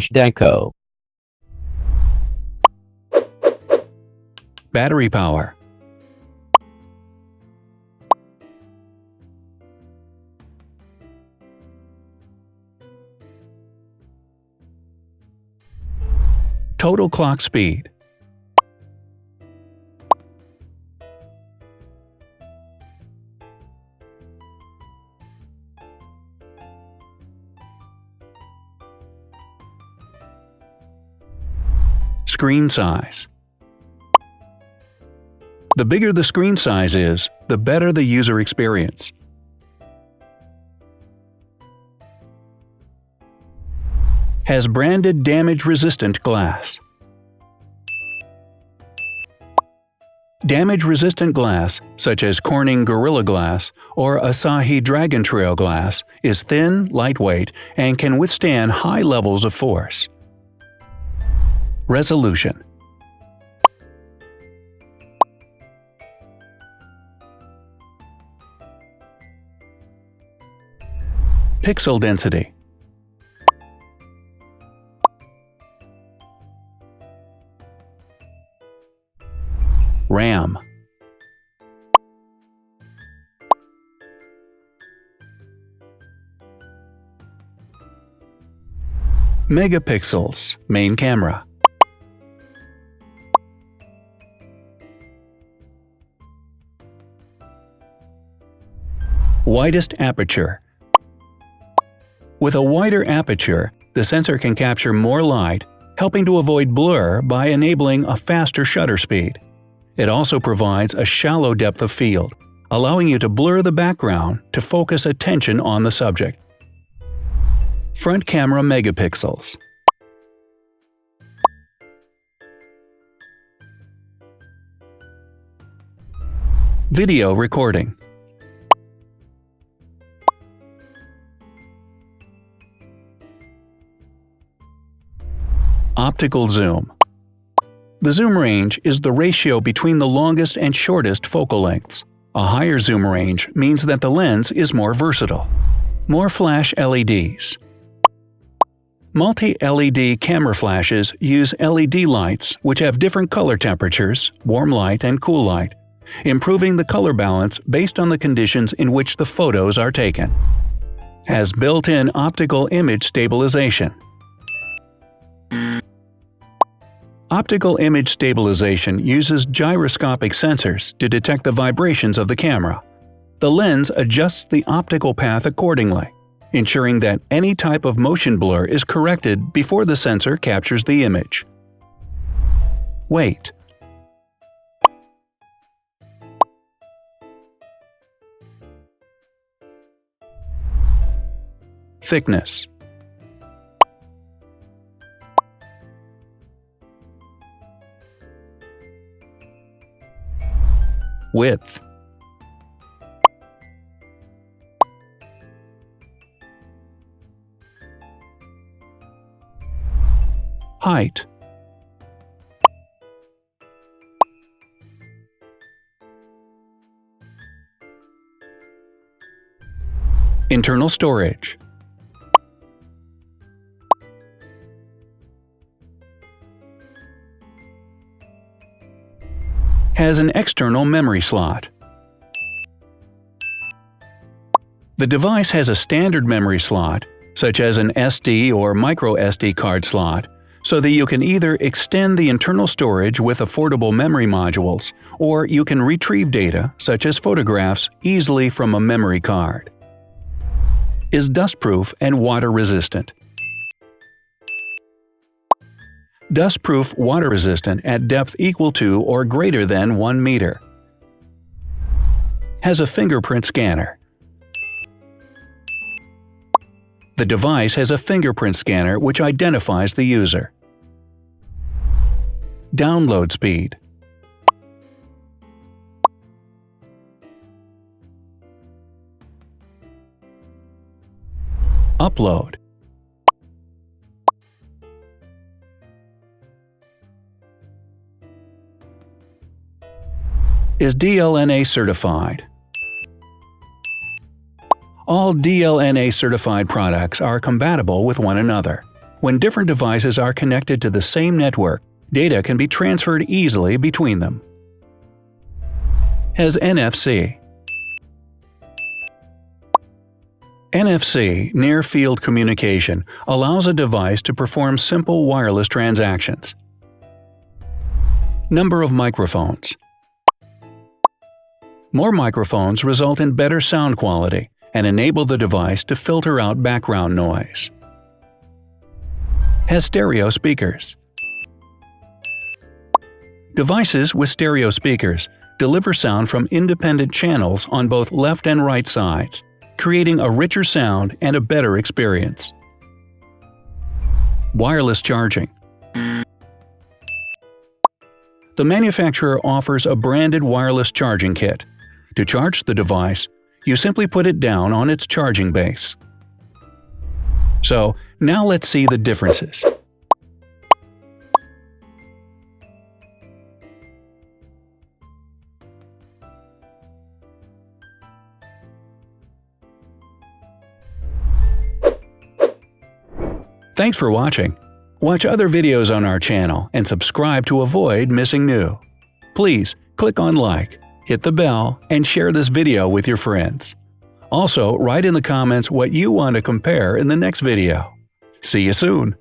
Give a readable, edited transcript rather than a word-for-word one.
Zhdanko. Battery power. Total clock speed. Screen size. The bigger the screen size is, the better the user experience. Has branded damage-resistant glass. Damage-resistant glass, such as Corning Gorilla Glass or Asahi Dragon Trail glass, is thin, lightweight, and can withstand high levels of force. Resolution. Pixel density. RAM. Megapixels, main camera. Widest aperture. With a wider aperture, the sensor can capture more light, helping to avoid blur by enabling a faster shutter speed. It also provides a shallow depth of field, allowing you to blur the background to focus attention on the subject. Front camera megapixels. Video recording. Optical zoom. The zoom range is the ratio between the longest and shortest focal lengths. A higher zoom range means that the lens is more versatile. More flash LEDs. Multi-LED camera flashes use LED lights which have different color temperatures, warm light and cool light, improving the color balance based on the conditions in which the photos are taken. Has built-in optical image stabilization. Optical image stabilization uses gyroscopic sensors to detect the vibrations of the camera. The lens adjusts the optical path accordingly, ensuring that any type of motion blur is corrected before the sensor captures the image. Weight. Thickness. Width. Height. Internal storage. Has an external memory slot. The device has a standard memory slot, such as an SD or micro SD card slot, so that you can either extend the internal storage with affordable memory modules, or you can retrieve data, such as photographs, easily from a memory card. Is dustproof and water-resistant. Dustproof water-resistant at depth equal to or greater than 1 meter. Has a fingerprint scanner. The device has a fingerprint scanner which identifies the user. Download speed. Upload. Is DLNA certified. All DLNA certified products are compatible with one another. When different devices are connected to the same network, data can be transferred easily between them. Has NFC. NFC, near-field communication, allows a device to perform simple wireless transactions. Number of microphones. More microphones result in better sound quality and enable the device to filter out background noise. Has stereo speakers. Devices with stereo speakers deliver sound from independent channels on both left and right sides, creating a richer sound and a better experience. Wireless charging. The manufacturer offers a branded wireless charging kit. To charge the device, you simply put it down on its charging base. So, now let's see the differences. Thanks for watching. Watch other videos on our channel and subscribe to avoid missing new. Please click on like, hit the bell, and share this video with your friends. Also, write in the comments what you want to compare in the next video. See you soon!